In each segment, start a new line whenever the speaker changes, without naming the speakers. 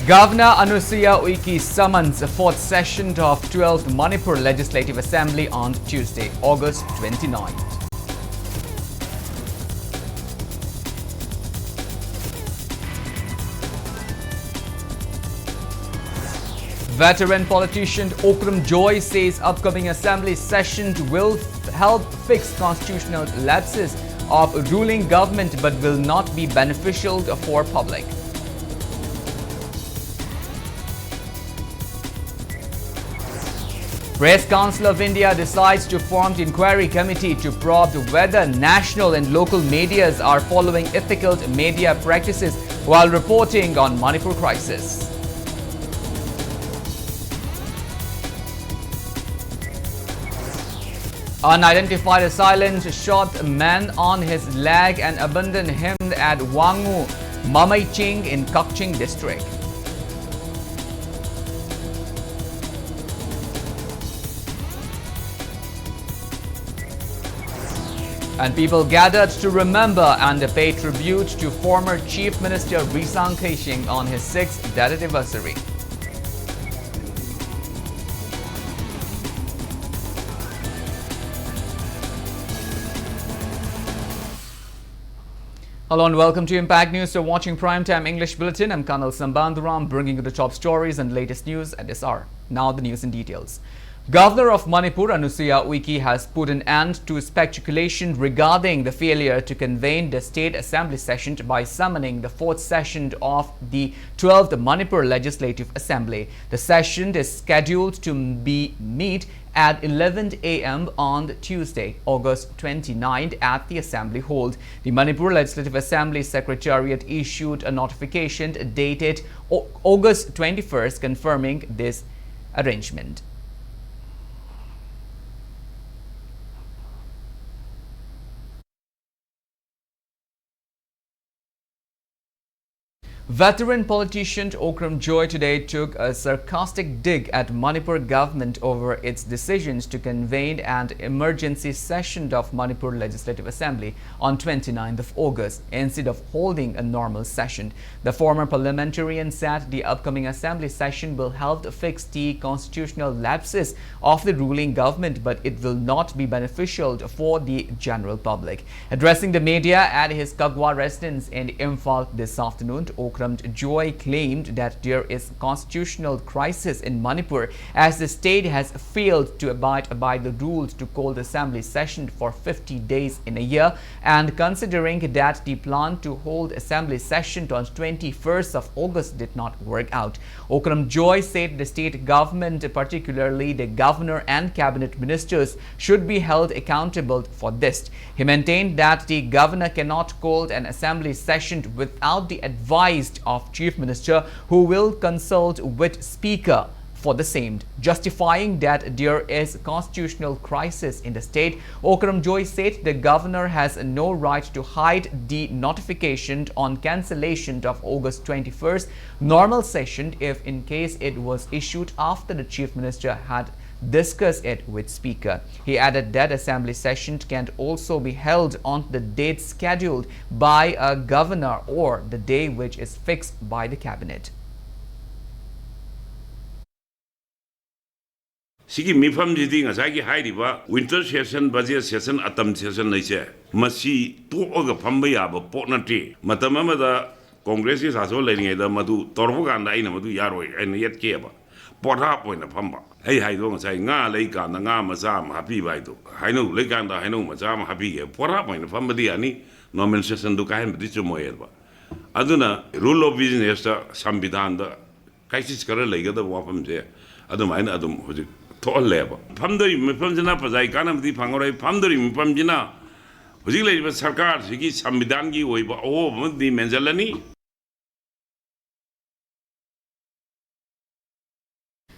Governor Anusuya Uike summons a fourth session of 12th Manipur Legislative Assembly on Tuesday, August 29th. Veteran politician Okram Joy says upcoming assembly session will help fix constitutional lapses of ruling government but will not be beneficial for public. Press Council of India decides to form the inquiry committee to probe whether national and local medias are following ethical media practices while reporting on Manipur crisis. Unidentified assailant shot a man on his leg and abandoned him at Wangu, Mamaiching in Kakching district. And people gathered to remember and pay tribute to former Chief Minister Risang Keishing on his 6th death anniversary. Hello and welcome to Impact News. You're watching Primetime English Bulletin. I'm KANEL SHAMBANDURAM, bringing you the top stories and latest news at this hour. Now the news in details. Governor of Manipur Anusuya Uike has put an end to speculation regarding the failure to convene the State Assembly session by summoning the fourth session of the 12th Manipur Legislative Assembly. The session is scheduled to meet at 11 a.m. on Tuesday, August 29th at the Assembly Hall. The Manipur Legislative Assembly Secretariat issued a notification dated August 21st confirming this arrangement. Veteran politician Okram Joy today took a sarcastic dig at Manipur government over its decisions to convene an emergency session of Manipur Legislative Assembly on 29th of August instead of holding a normal session. The former parliamentarian said the upcoming assembly session will help fix the constitutional lapses of the ruling government, but it will not be beneficial for the general public. Addressing the media at his Kagwa residence in Imphal this afternoon, Okram Joy claimed that there is a constitutional crisis in Manipur as the state has failed to abide by the rules to call the assembly session for 50 days in a year, and considering that the plan to hold assembly session on 21st of August did not work out. Okram Joy said the state government, particularly the governor and cabinet ministers, should be held accountable for this. He maintained that the governor cannot call an assembly session without the advice of Chief Minister, who will consult with Speaker for the same, justifying that there is a constitutional crisis in the state. Okram Joy said the governor has no right to hide the notification on cancellation of August 21st normal session if in case it was issued after the Chief Minister had discuss it with Speaker. He added that assembly session can also be held on the date scheduled by a governor or the day which is fixed by the cabinet.
Sigi mifam jidi ngasai ki hairiba winter session budget session atam session naise masi to oga phamba yaba potnati matama da congress ki saso leningai da madu torbu ganda ina madu yaroi en yet keba potha poina phamba hey hai do ngasai nga lei ka na nga maza ma happy bai do hainu lei ka da hainu maza ma happy ge potha poina phamba di ani normal session do kahem di chumo yerba aduna rule of business da samvidhan da crisis kara leiga da wapam je adum aina adum hoji Tolleba. Pamdori Mipamjina Pazai Kanamdi Pangorai, Pamdori Mipamjina, Huzila Sarkar, Siki Sambidangi, or the Menzelani.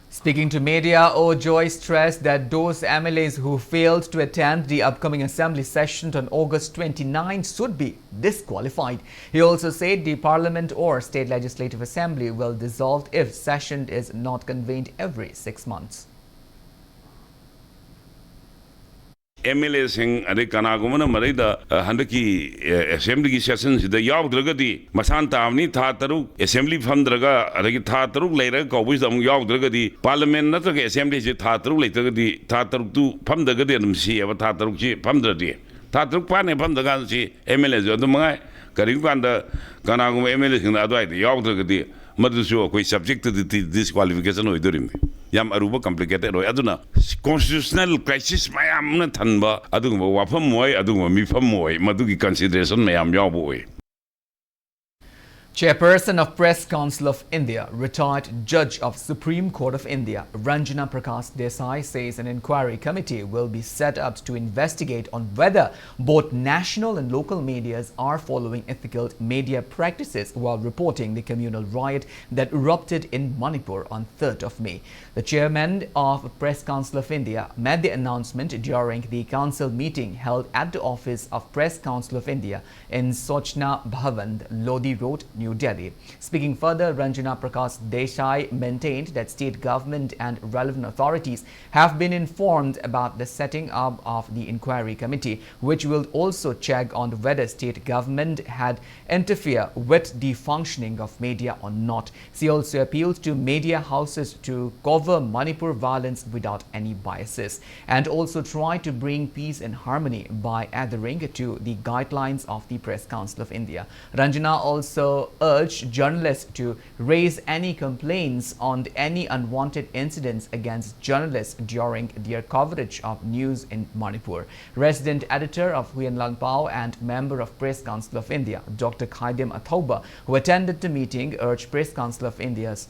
Speaking to media, Joy stressed that those MLAs who failed to attend the upcoming assembly session on August 29 should be disqualified. He also said the parliament or state legislative assembly will dissolve if session is not convened every 6 months.
MLA sing ade kana gumana marida handaki assembly ki session sida yaudragadi masan tamni tha taru assembly famdraga adagi tha taru leira ko bus am yaudragadi parliament natraga assembly je tha taru leitagadi tha taru tu famdagadi anum si aba tha taru ji famdradi tha taru pane famdaga si MLA jo dum ngai kari kanda kana gum MLA sing adwai yaudragadi madusu ko subject to disqualification oidorim yam aruba complicated oi aduna constitutional crisis mayam na thanba aduguma wafam moi aduguma mifam moi madugi consideration mayam yabu oi.
Chairperson of Press Council of India, retired Judge of Supreme Court of India, Ranjana Prakash Desai says an inquiry committee will be set up to investigate on whether both national and local medias are following ethical media practices while reporting the communal riot that erupted in Manipur on 3rd of May. The chairman of Press Council of India made the announcement during the council meeting held at the office of Press Council of India in Sochna Bhavan, Lodi Road, New Delhi. Speaking further, Ranjana Prakash Desai maintained that state government and relevant authorities have been informed about the setting up of the inquiry committee, which will also check on whether state government had interfered with the functioning of media or not. She also appealed to media houses to cover Manipur violence without any biases and also try to bring peace and harmony by adhering to the guidelines of the Press Council of India. Ranjana also urged journalists to raise any complaints on any unwanted incidents against journalists during their coverage of news in Manipur. Resident editor of Huyen Langpao and member of Press Council of India, Dr. Khaidem Athoba, who attended the meeting, urged Press Council of India's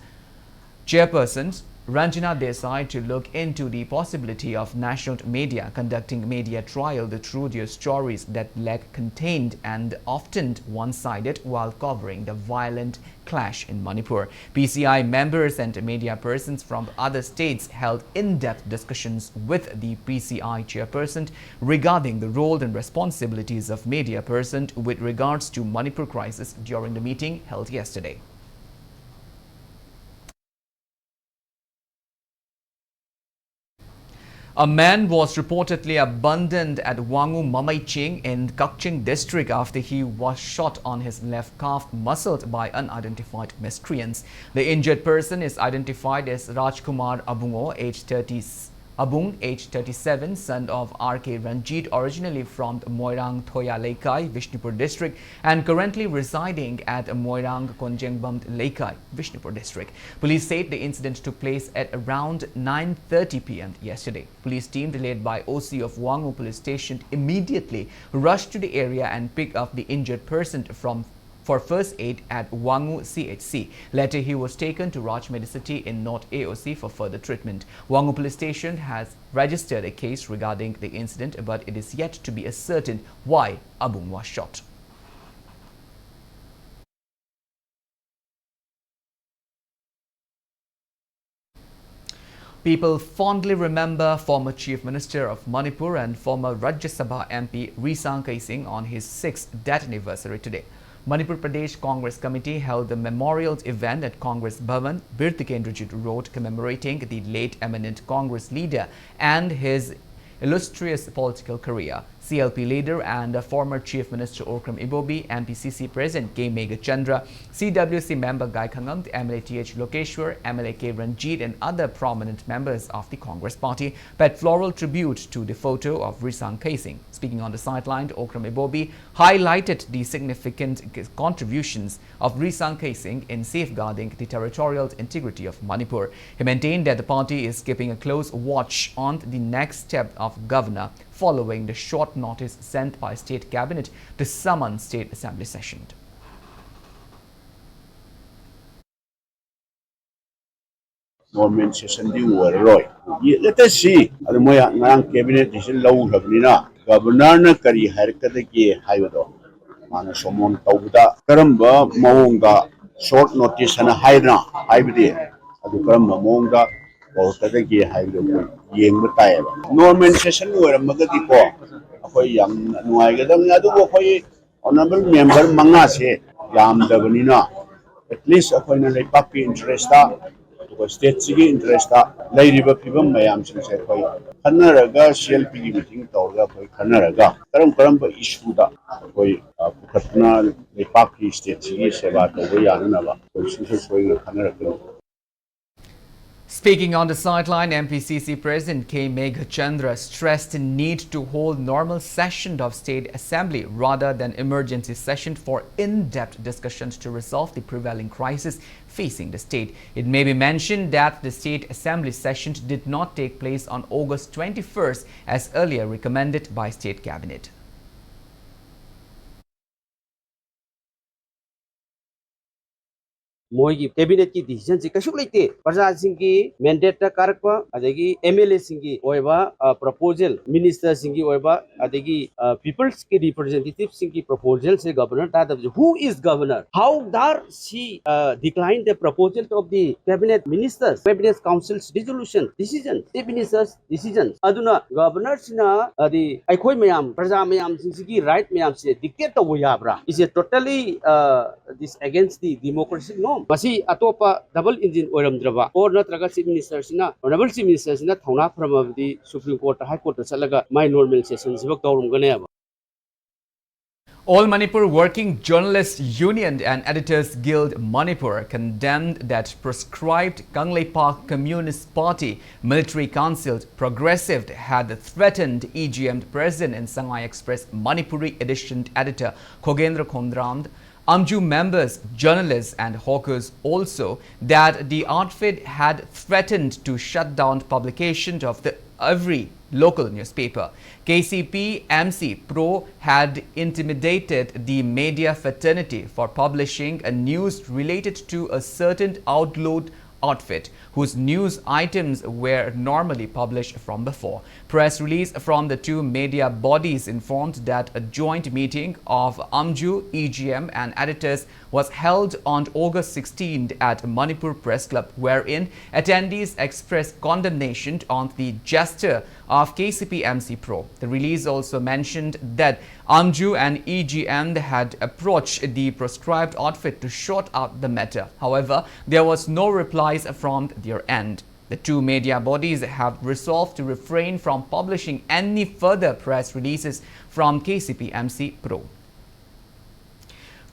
chairperson Ranjana Desai to look into the possibility of national media conducting media trial the true their stories that lack contained and often one-sided while covering the violent clash in Manipur. PCI members and media persons from other states held in-depth discussions with the PCI chairperson regarding the role and responsibilities of media person with regards to Manipur crisis during the meeting held yesterday. A man was reportedly abandoned at Wangu Mamaiching in Kakching district after he was shot on his left calf muscled by unidentified miscreants. The injured person is identified as Rajkumar Abungo, age 37, son of R.K. Ranjit, originally from Moirang Thoya Laikai, Vishnupur district, and currently residing at Moirang Konjengbam Laikai, Vishnupur district. Police said the incident took place at around 9:30 p.m. yesterday. Police team led by OC of Wangu Police Station immediately rushed to the area and picked up the injured person for first aid at Wangu CHC. Later, he was taken to Raj Medicity in North AOC for further treatment. Wangu Police Station has registered a case regarding the incident, but it is yet to be ascertained why Abung was shot. People fondly remember former Chief Minister of Manipur and former Rajya Sabha MP Risang Kaising on his 6th death anniversary today. Manipur Pradesh Congress Committee held a memorial event at Congress Bhavan, Birtikendrajit Road, commemorating the late eminent Congress leader and his illustrious political career. CLP leader and former Chief Minister Okram Ibobi, MPCC President K. Megachandra, CWC member Gai Khangam, MLA TH Lokeshwar, MLA K. Ranjit and other prominent members of the Congress party paid floral tribute to the photo of Risang Kaising. Speaking on the sideline, Okram Ibobi highlighted the significant contributions of Risang Kaising in safeguarding the territorial integrity of Manipur. He maintained that the party is keeping a close watch on the next step of governor following the short notice sent by State Cabinet to summon State Assembly session.
Government session di waroi. Let us see. Ado mo yang cabinet decision lau labnina. Governor na kari harkat ke hayado. Mana somon tauda. Karamba maunga short notice na hayna haybidi. Ado karamba maunga harkat ke hayado. Yeng bataya. Government session wara magadi ko. Ako'y yang nuai gadam na do ako'y honorable member manga se yam dabanina. At least ako'y na lepak interest ta. state sigi interest ta lairiba phibam mayam sing se khoi khanaraga CLP gi meeting tawga khoi khanaraga karam ba issue da khoi pukhatna lepak ki state sigi seba tawga yana ba khoi sing soi na khanaraga.
Speaking on the sideline, MPCC President K. Meghachandra stressed the need to hold normal session of State Assembly rather than emergency session for in-depth discussions to resolve the prevailing crisis facing the state. It may be mentioned that the State Assembly session did not take place on August 21st as earlier recommended by State Cabinet.
मोगी cabinet की decision से कशुक लेते प्रजा सिंह की mandate ता कारकवा अदेगी MLA Singh की ओइबा proposal minister Singh की ओइबा अदेगी peoples की रिप्रेजेंटेटिव सिंह की प्रपोजल से गवर्नर ता दब who is governor how dare she decline the proposal of the cabinet ministers cabinet council's resolution decision chief minister's decision अदुना गवर्नर सिना अदि अखोय मयाम प्रजा मयाम सिंह की राइट मयाम से डिक्टेट तो याब्रा is a totally this against the democratic norm मसी अतोपा डबल इंजिन ओरमद्रबा और नत्रगा चीफ मिनिस्टर सिना ऑनरेबल चीफ मिनिस्टर सिना थौना फ्रमबदी सुप्रीम कोर्ट हाई कोर्ट चलगा माय नॉर्मल सेशन सिबक तौरमगने अब.
All Manipur Working Journalists Union and Editors Guild Manipur condemned that proscribed Kangle Park Communist Party Military Council Progressive had threatened EGM President in Shanghai Express Manipuri edition editor Khogendra Khondramd, Amju members, journalists and hawkers also that the outfit had threatened to shut down publication of every local newspaper. KCP MC Pro had intimidated the media fraternity for publishing a news related to a certain outlawed outfit whose news items were normally published from before. Press release from the two media bodies informed that a joint meeting of Amju, EGM and editors was held on August 16th at Manipur Press Club, wherein attendees expressed condemnation on the gesture of KCP MC Pro. The release also mentioned that Amju and EGM had approached the proscribed outfit to sort out the matter. However, there was no replies from their end. The two media bodies have resolved to refrain from publishing any further press releases from KCP MC Pro.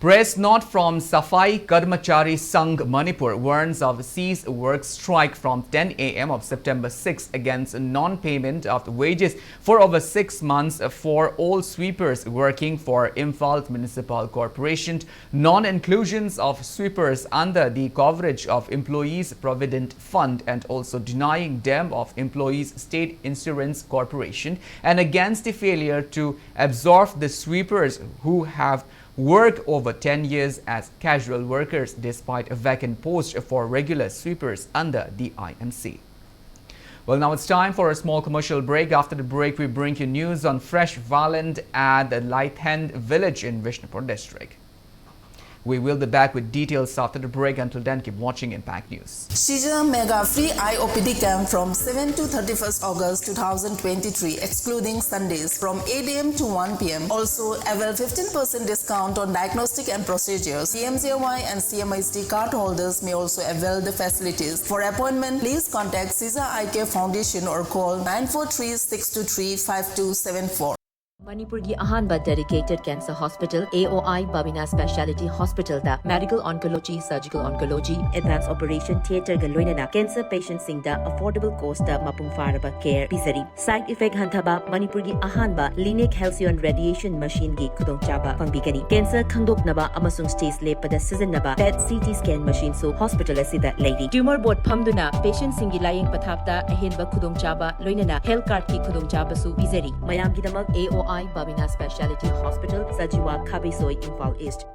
Press note from Safai Karmachari Sangh Manipur warns of cease work strike from 10 a.m. of September 6 against non-payment of wages for over 6 months for all sweepers working for Imphal Municipal Corporation, non-inclusions of sweepers under the coverage of Employees Provident Fund and also denying them of Employees State Insurance Corporation, and against the failure to absorb the sweepers who have worked over 10 years as casual workers despite a vacant post for regular sweepers under the IMC. Well, now it's time for a small commercial break. After the break, we bring you news on fresh violence at the Laithend village in Vishnupur district. We will be back with details after the break. Until then, keep watching Impact News.
Shija Mega Free IOPD Camp from 7 to 31st August 2023, excluding Sundays from 8 a.m. to 1 p.m. Also, avail 15% discount on diagnostic and procedures. CMJY and CMISD card holders may also avail the facilities. For appointment, please contact Shija IK Foundation or call 943-623-5274.
Manipuri Ahanba Dedicated Cancer Hospital, AOI Babina Specialty Hospital da Medical Oncology, Surgical Oncology, Advanced Operation Theatre Galoinana, Cancer Patients Singda Affordable Cost da Mapung Faraba Care Pisari. Side Effect Hantaba Manipuri Ahanba Linic Halcyon Radiation Machine Gi Kudong Chaba Pangbigani. Cancer Khandok Naba Amasung Stays Lepada Season Naba PET CT Scan Machine so Hospital Asida Lady. Tumor Board Pamduna Patient Singi Lying Pathapta Ahinba Kudong Chaba Loinana Health Card Ki Kudong Chaba Su Pisari. Mayam Gidamak AOI Babina Specialty Hospital, Sajiwa Kabisoi, Imphal East.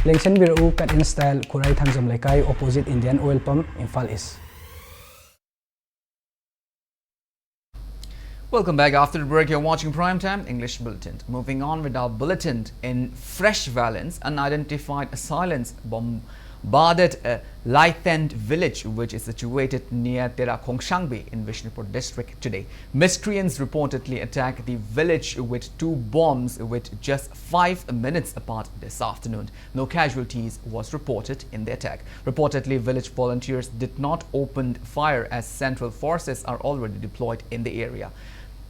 Lengchen Biru Cut in Style, Kurai Thangjam Lekai, opposite Indian Oil Pump, Imphal East.
Welcome back. After the break, you're watching Primetime English Bulletin. Moving on with our bulletin. In fresh violence, unidentified assailants boarded a Laithend village which is situated near Khongsangbe in Vishnupur district today. Miscreants reportedly attacked the village with 2 bombs with just 5 minutes apart this afternoon. No casualties was reported in the attack. Reportedly, village volunteers did not open fire as central forces are already deployed in the area.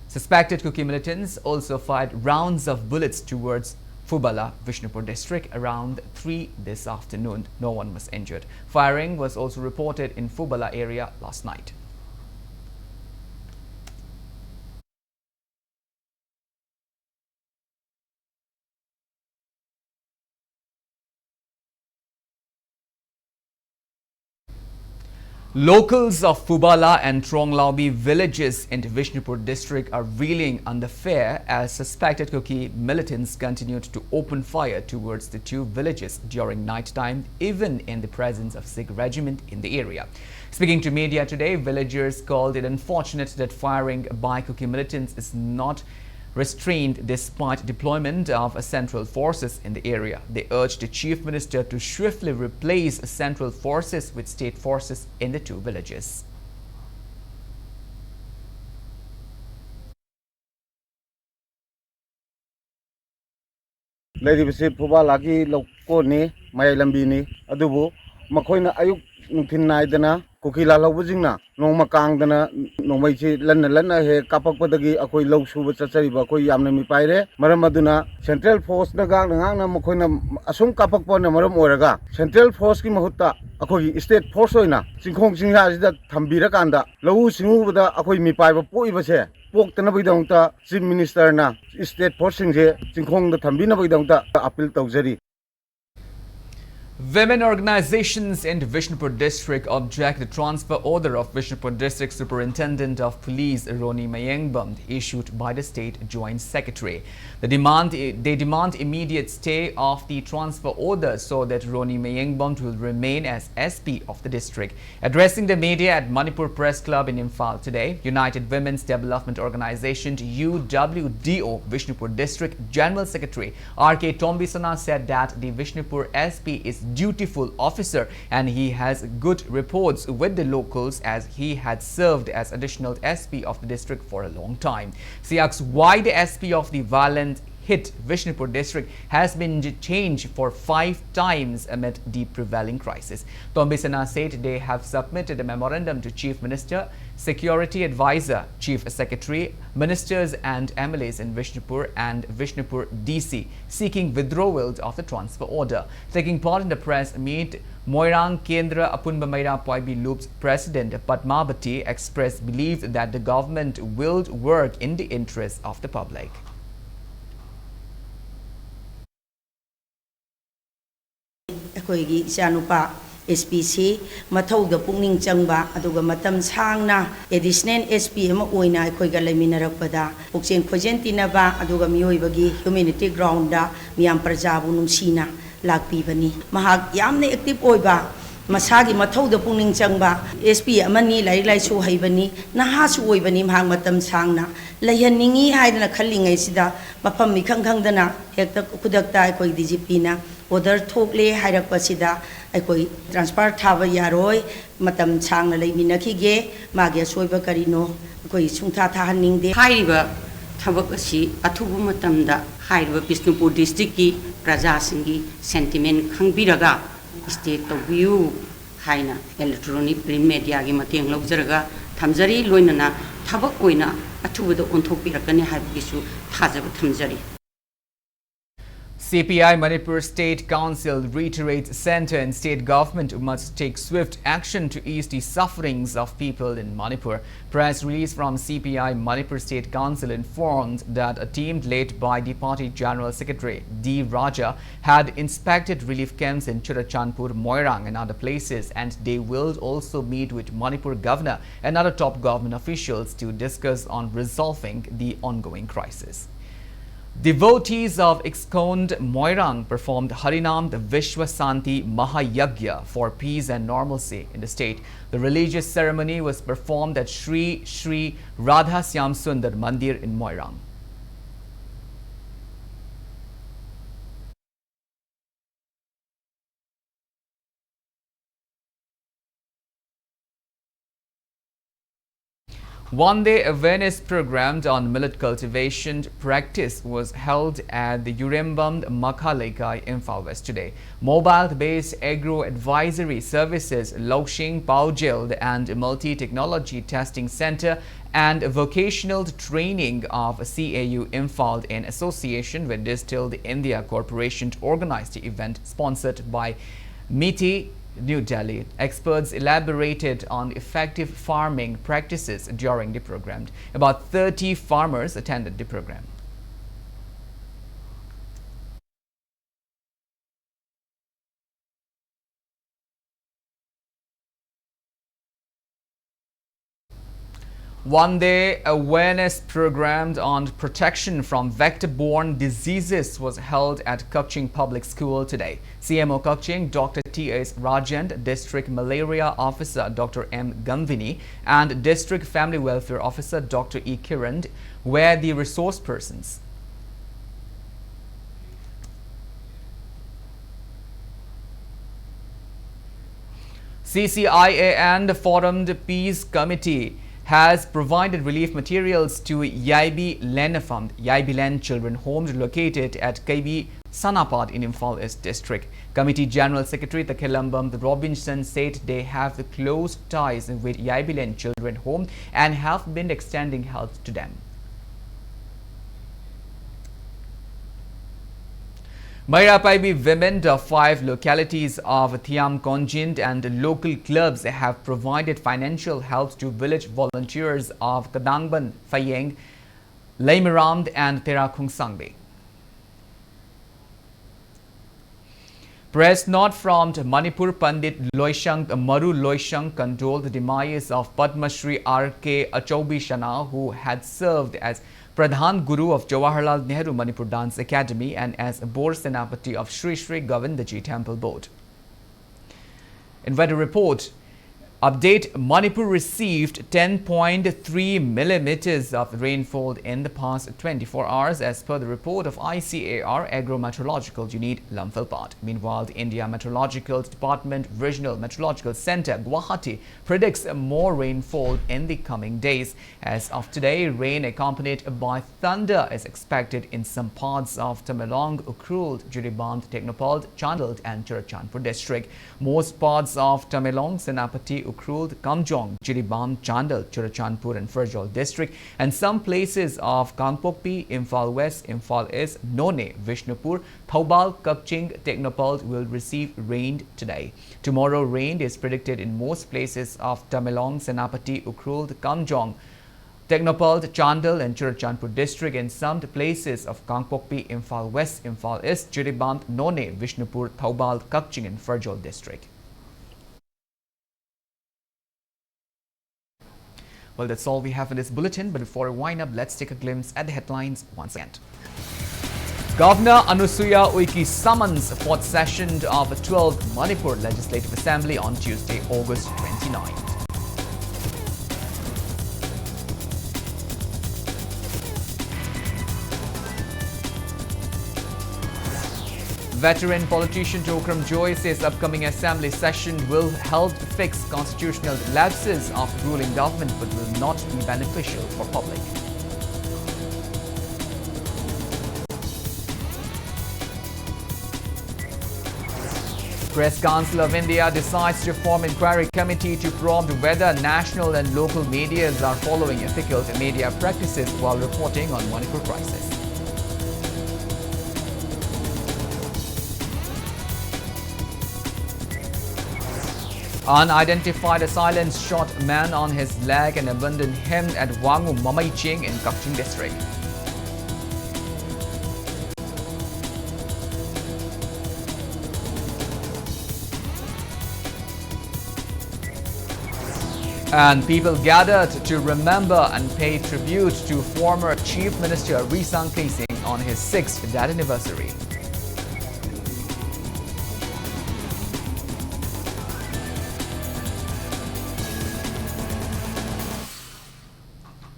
Suspected Kuki militants also fired rounds of bullets towards Fubala, Vishnupur district around 3 this afternoon. No one was injured. Firing was also reported in Fubala area last night. Locals of Fubala and Tronglaubi villages in the Vishnupur district are reeling under fear as suspected Kuki militants continued to open fire towards the 2 villages during night time, even in the presence of Sikh regiment in the area. Speaking to media today, villagers called it unfortunate that firing by Kuki militants is not restrained despite deployment of central forces in the area. They urged the chief minister to swiftly replace central forces with state forces in the 2 villages.
Lady Puba Lagi Lokoni, Maya Lambini, Adubu, Makoina Ayuk Nukinai Kukila Lobuzina, no Makang dana, no Maichi, Lana, he Kapakodagi, Akoi Low Subachari, Bakoi Yamnami Pire, Maramaduna, Central Force Nagang, Makoina, Asum Kapakpon, Maram Oraga, Central Force Kimahuta, Akoi State Forsoina, Sinkong Singa, that Tambirakanda, Low Singuda, Akoi Mipai, Puibase. Pok Tanabidonta, Chief Minister na State Forcing je, Sinkong the Tambina Bidonta, appeal to
Women organizations in the Vishnupur district object the transfer order of Vishnupur district superintendent of police Roni Mayengbam issued by the state joint secretary. They demand immediate stay of the transfer order so that Roni Mayengbam will remain as SP of the district. Addressing the media at Manipur Press Club in Imphal today, United Women's Development Organization UWDO Vishnupur district General Secretary RK Tombisana said that the Vishnupur SP is dutiful officer and he has good reports with the locals as he had served as additional SP of the district for a long time. She asks why the SP of the violent hit Vishnupur district has been changed for 5 times amid the prevailing crisis. Tombisana said they have submitted a memorandum to Chief Minister, Security Advisor, Chief Secretary, Ministers and MLAs in Vishnupur and Vishnupur DC seeking withdrawal of the transfer order. Taking part in the press meet, Moirang Kendra Apunbamaira Poibi Loop's President Padmavati expressed belief that the government will work in the interest of the public.
ꯑꯩꯈꯣꯏꯒꯤ ꯏꯆꯥꯅꯨꯄꯥ SPC ꯃꯊꯧꯗ ꯄꯨꯛꯅꯤꯡ ꯆꯪꯕ ꯑꯗꯨꯒ ꯃꯇꯝ ꯁꯥꯡꯅ additional SP ꯑꯃ ꯑꯣꯏꯅ ꯑꯩꯈꯣꯏꯒ ꯂꯩꯃꯤꯟꯅꯔꯛꯄꯗ ꯄꯨꯛꯆꯦꯜ ꯈꯣꯏꯖꯦꯜ ꯇꯤꯟꯅꯕ ꯑꯗꯨꯒ ꯃꯤꯑꯣꯏꯕꯒꯤ ꯍ꯭ꯌꯨꯃꯦꯅꯤꯇꯤ ꯒ꯭ꯔꯥꯎꯟꯗ ꯃꯤꯌꯥꯝ ꯄ꯭ꯔꯖꯥꯕꯨ ꯅꯨꯡꯁꯤꯅ ꯂꯥꯛꯄꯤꯕꯅꯤ ꯃꯍꯥꯛ ꯌꯥꯝꯅ ꯑꯦꯛꯇꯤꯚ ꯑꯣꯏꯕ ꯃꯁꯥꯒꯤ ꯃꯊꯧꯗ ꯄꯨꯛꯅꯤꯡ ꯆꯪꯕ SP ꯑꯃꯅꯤ ꯂꯥꯏꯔꯤꯛ ꯂꯥꯏꯁꯨ ꯍꯩꯕꯅꯤ ꯅꯍꯥꯁꯨ ꯑꯣꯏꯕꯅꯤ ꯃꯍꯥꯛ ꯃꯇꯝ ꯁꯥꯡꯅ ꯂꯩꯍꯟꯅꯤꯡꯉꯤ ꯍꯥꯏꯗꯅ ꯈꯜꯂꯤꯉꯩꯁꯤꯗ ꯃꯐꯝ ꯏꯈꯪ ꯈꯪꯗꯅ ꯍꯦꯛꯇ ꯈꯨꯗꯛꯇ ꯑꯩꯈꯣꯏ DGPꯅ order thokle hairakpasida aikoi transfer thaba yaroi matam sangna leiminakige magi soiba karino akoi sungtha thahaningde
haiba thabak asi athubu matamda haiba Bishnupur district ki praja singi sentiment khangbiraga state tobiu haina electronic print media gi mateng lawjaraga thamjari loinana thabak oina athubuda onthokpirakani haibisu thajaba thamjari.
CPI Manipur State Council reiterates centre and state government must take swift action to ease the sufferings of people in Manipur. Press release from CPI Manipur State Council informed that a team led by the party General Secretary D. Raja had inspected relief camps in Churachandpur, Moirang and other places, and they will also meet with Manipur Governor and other top government officials to discuss on resolving the ongoing crisis. Devotees of ISKCON Moirang performed Harinam the Vishwa Santi Mahayagya for peace and normalcy in the state. The religious ceremony was performed at Sri Sri Radha Syam Sundar Mandir in Moirang. One-day awareness program on millet cultivation practice was held at the Urembam Makhalaikai Imphal West today. Mobile-based agro-advisory services, Loksing Paujeld and Multi-Technology Testing Center and vocational training of CAU Imphal in association with Distilled India Corporation organized the event sponsored by MITI New Delhi. Experts elaborated on effective farming practices during the program. About 30 farmers attended the program. One-day awareness program on protection from vector-borne diseases was held at Kukching Public School today. CMO Kukching, Dr. T.S. Rajend, District Malaria Officer Dr. M. Gamvini, and District Family Welfare Officer Dr. E. Kiran were the resource persons. CCIA and Formed Peace Committee has provided relief materials to Yaibi Lenafam, Yaibi Len Children Homes located at KB Sanapad in Imphal East District. Committee General Secretary Takilambam Robinson said they have close ties with Yaibi Len Children Home and have been extending help to them. Mairapaibi women of 5 localities of Thiam Konjind and local clubs have provided financial help to village volunteers of Kadangban, Fayeng, Laimaramd and Terakhung Sangbe. Press note from Manipur Pandit Loishang Maru Loishang condoled the demise of Padma Shri R.K. Achaubi Shana, who had served as Pradhan Guru of Jawaharlal Nehru Manipur Dance Academy and as Bor Senapati of Sri Sri Govindaji Temple Board. In weather report, update: Manipur received 10.3 millimeters of rainfall in the past 24 hours as per the report of ICAR Agro-Meteorological Unit Lamphilpat. Meanwhile, the India Meteorological Department Regional Meteorological Center Guwahati predicts more rainfall in the coming days. As of today, rain accompanied by thunder is expected in some parts of Tamenglong, Ukhrul, Jiriband, Technopal, Chandel and Churachandpur district. Most parts of Tamenglong, Senapati, Ukhrul, Kamjong, Jiribam, Chandel, Churachandpur and Ferjol district and some places of Kangpokpi, Imphal West, Imphal East, None, Vishnupur, Thoubal, Kukching, Technopal will receive rain today. Tomorrow, rain is predicted in most places of Tamenglong, Senapati, Ukhrul, Kamjong, Technopal, Chandel and Churachandpur district and some places of Kangpokpi, Imphal West, Imphal East, Jiribam, None, Vishnupur, Thoubal, Kukching and Ferjol district. Well, that's all we have in this bulletin, but before we wind up, let's take a glimpse at the headlines once again. Governor Anusuya Uiki summons 4th session of the 12th Manipur Legislative Assembly on Tuesday, August 29. Veteran politician Okram Joy says upcoming assembly session will help fix constitutional lapses of ruling government but will not be beneficial for public. Press Council of India decides to form inquiry committee to probe whether national and local medias are following ethical media practices while reporting on Manipur crisis. Unidentified assailants shot a man on his leg and abandoned him at Wangu Mamaiching in Kukching district. And people gathered to remember and pay tribute to former Chief Minister Risang Keising on his 6th death anniversary.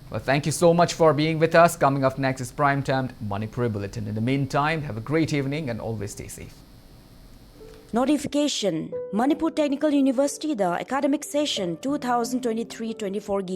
Well, thank you so much for being with us. Coming up next is Primetime Manipuri Bulletin. In the meantime, have a great evening and always stay safe.
Notification: Manipur Technical University, the academic session 2023-24